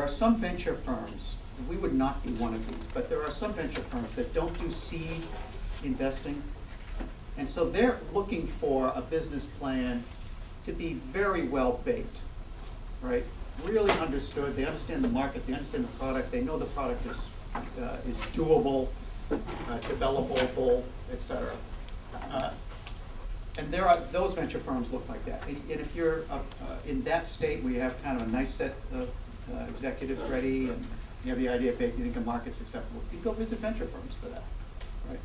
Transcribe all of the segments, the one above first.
some venture firms, we would not be one of these, but there are some venture firms that don't do seed investing. And so they're looking for a business plan to be very well baked, right? Really understood, they understand the market, they understand the product, they know the product is doable, developable, et cetera. And there are, those venture firms look like that. And if you're in that state where you have kind of a nice set of executives ready and you have the idea of you think the market's acceptable, you go visit venture firms for that, right?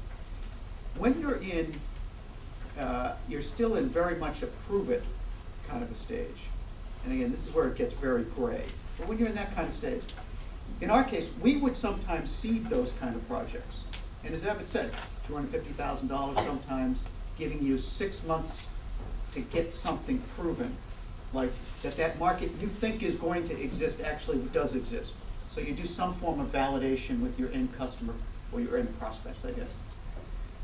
When you're in, you're still in very much a prove it kind of a stage. And again, this is where it gets very gray. But when you're in that kind of stage, in our case, we would sometimes seed those kind of projects. And as Evan said, $250,000 sometimes, giving you 6 months to get something proven, like that market you think is going to exist actually does exist. So you do some form of validation with your end customer or your end prospects, I guess.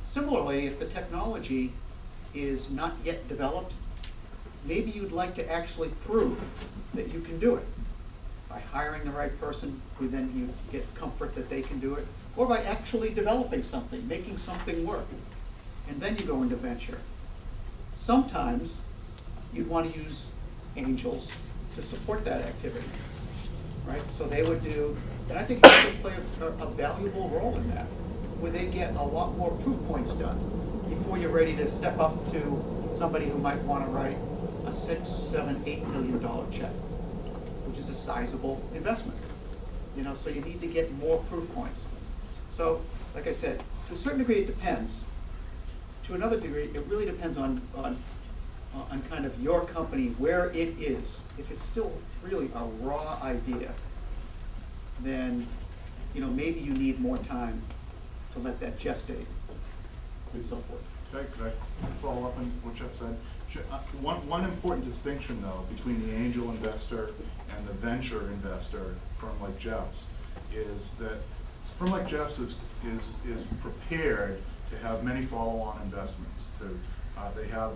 Similarly, if the technology is not yet developed, maybe you'd like to actually prove that you can do it by hiring the right person who then you get comfort that they can do it, or by actually developing something, making something work. And then you go into venture. Sometimes you'd want to use angels to support that activity, right? So they would do, and I think angels play a valuable role in that, where they get a lot more proof points done before you're ready to step up to somebody who might want to write a $6, $7, $8 million check, which is a sizable investment. You know, so you need to get more proof points. So, like I said, to a certain degree it depends. To another degree, it really depends on kind of your company, where it is. If it's still really a raw idea, then maybe you need more time to let that gestate and so forth. Could I follow up on what Jeff said? One important distinction, though, between the angel investor and the venture investor, firm like Jeff's, is that a firm like Jeff's is prepared to have many follow-on investments. They have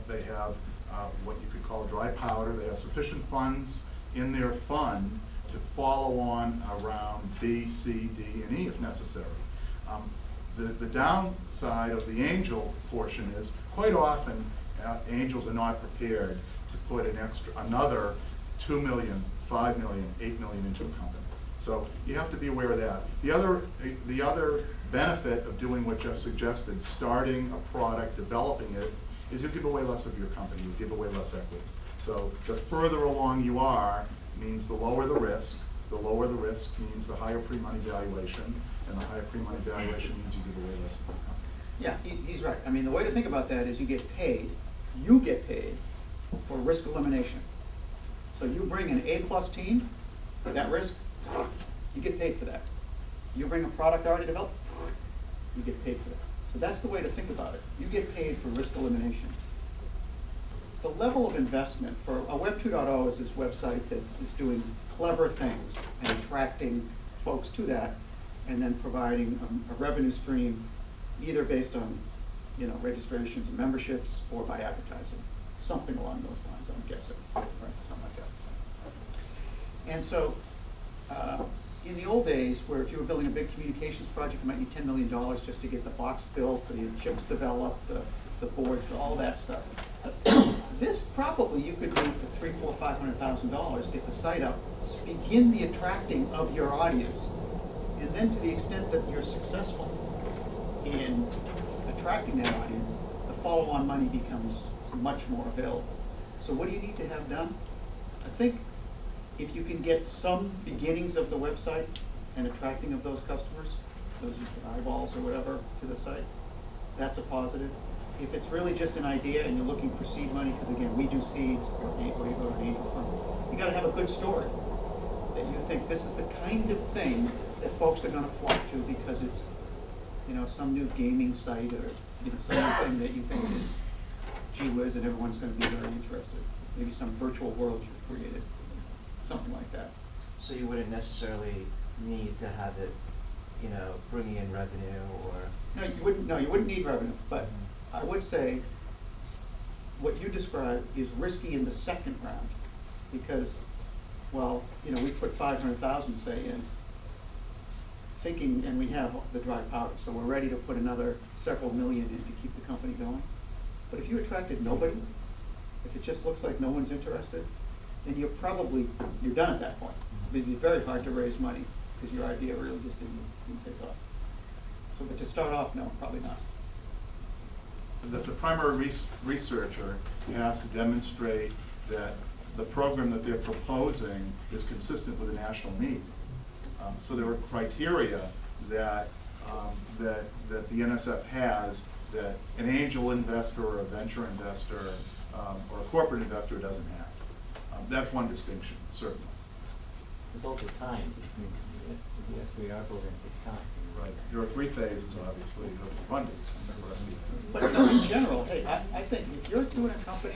what you could call dry powder. They have sufficient funds in their fund to follow on around B, C, D, and E if necessary. The downside of the angel portion is quite often angels are not prepared to put another $2 million, $5 million, $8 million into a company. So you have to be aware of that. The other benefit of doing what Jeff suggested, starting a product, developing it, is you give away less of your company, you give away less equity. So the further along you are means the lower the risk. The lower the risk means the higher pre-money valuation, and the higher pre-money valuation means you give away less of your company. Yeah, he's right. I mean, the way to think about that is you get paid for risk elimination. So you bring an A+ team, that risk, you get paid for that. You bring a product already developed, you get paid for that. So that's the way to think about it. You get paid for risk elimination. The level of investment for a Web 2.0 is this website that's doing clever things and attracting folks to that, and then providing a revenue stream either based on registrations and memberships or by advertising. Something along those lines, I'm guessing, right? Something like that. And so, in the old days, where if you were building a big communications project, you might need $10 million just to get the box built, the chips developed, the board, all that stuff. This probably you could do for $300,000, $400,000, $500,000, get the site up, begin the attracting of your audience, and then to the extent that you're successful in attracting that audience, the follow-on money becomes much more available. So what do you need to have done? I think if you can get some beginnings of the website and attracting of those customers, those eyeballs or whatever to the site, that's a positive. If it's really just an idea and you're looking for seed money, because again, we do seeds or you go to an angel fund, you got to have a good story that you think this is the kind of thing that folks are going to flock to because it's some new gaming site or some new thing that you think is gee whiz and everyone's going to be very interested. Maybe some virtual world you've created, something like that. So you wouldn't necessarily need to have it, bringing in revenue or. No, you wouldn't need revenue, but I would say what you described is risky in the second round, because well, we put 500,000, say, in, thinking, and we have the dry powder, so we're ready to put another several million in to keep the company going. But if you attracted nobody, if it just looks like no one's interested, then you're done at that point. It'd be very hard to raise money because your idea really just didn't take off. So, but to start off, no, probably not. The primary researcher has to demonstrate that the program that they're proposing is consistent with the national need. So there are criteria that the NSF has that an angel investor or a venture investor or a corporate investor doesn't have. That's one distinction, certainly. It's also time. The SBR program takes time. Right. There are 3 phases, obviously, of funding. But in general, hey, I think if you're doing a company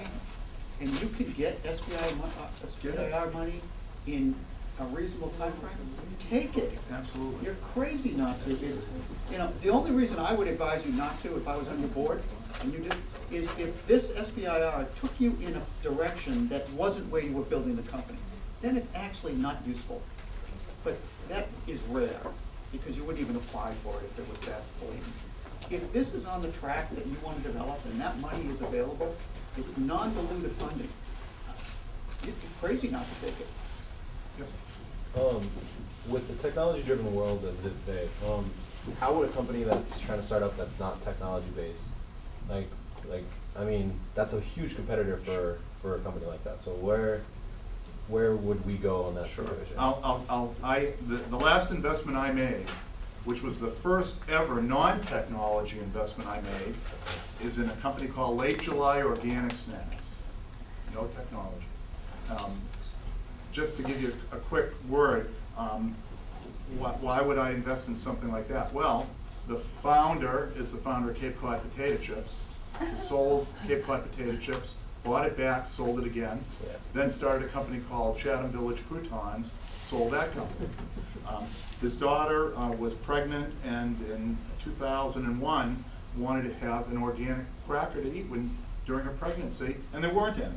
and you can get SBIR money in a reasonable time frame, take it. Absolutely. You're crazy not to. It's, the only reason I would advise you not to, if I was on your board, and you did, is if this SBIR took you in a direction that wasn't where you were building the company, then it's actually not useful. But that is rare, because you wouldn't even apply for it if it was that blatant. If this is on the track that you want to develop and that money is available, it's non-dilutive funding. You'd be crazy not to take it. Yes. With the technology-driven world as it is today, how would a company that's trying to start up that's not technology-based, I mean, that's a huge competitor for a company like that. So where would we go on that division? The last investment I made, which was the first ever non-technology investment I made, is in a company called Late July Organic Snacks. No technology. Just to give you a quick word, why would I invest in something like that? Well, the founder is the founder of Cape Cod Potato Chips. He sold Cape Cod Potato Chips, bought it back, sold it again, then started a company called Chatham Village Croutons, sold that company. His daughter was pregnant and in 2001 wanted to have an organic cracker to eat during her pregnancy, and there weren't any.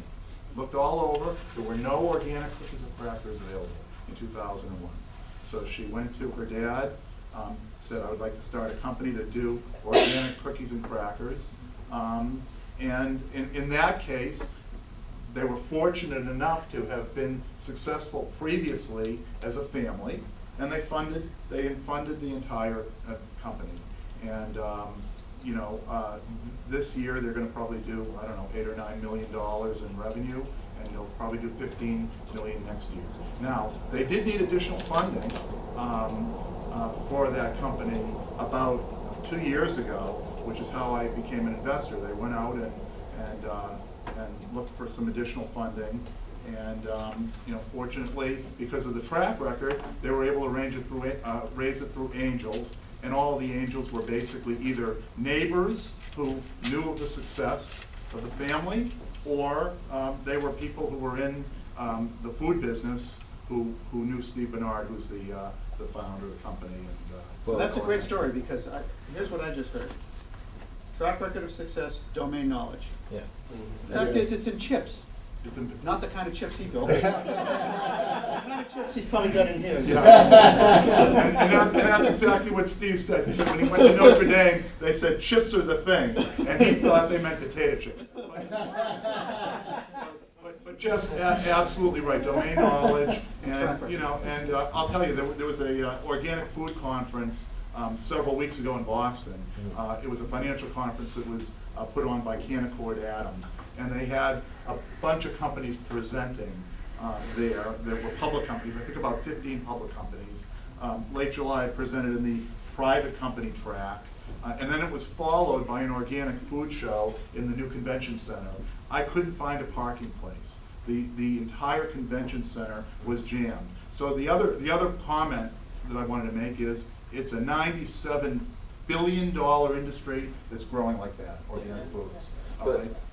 Looked all over, there were no organic cookies and crackers available in 2001. So she went to her dad, said, I would like to start a company to do organic cookies and crackers. And in that case, they were fortunate enough to have been successful previously as a family, and they funded the entire company. And this year they're going to probably do, I don't know, $8 or $9 million in revenue, and they'll probably do $15 million next year. Now, they did need additional funding for that company about 2 years ago, which is how I became an investor. They went out and looked for some additional funding, and fortunately, because of the track record, they were able to raise it through angels, and all of the angels were basically either neighbors who knew of the success of the family, or they were people who were in the food business who knew Steve Bernard, who's the founder of the company. And, so that's a great story, because here's what I just heard. Track record of success, domain knowledge. Yeah. The fact is, it's in chips. It's in, Not the kind of chips he built. The kind of chips he's probably got in his. yeah. and that's exactly what Steve says. He said when he went to Notre Dame, they said chips are the thing, and he thought they meant potato chips. But Jeff's absolutely right. Domain knowledge, and I'll tell you, there was a organic food conference several weeks ago in Boston. It was a financial conference that was put on by Canaccord Adams, and they had a bunch of companies presenting there. There were public companies, I think about 15 public companies. Late July presented in the private company track, and then it was followed by an organic food show in the new convention center. I couldn't find a parking place. The entire convention center was jammed. So the other comment that I wanted to make is it's a $97 billion industry that's growing like that, organic foods. But right?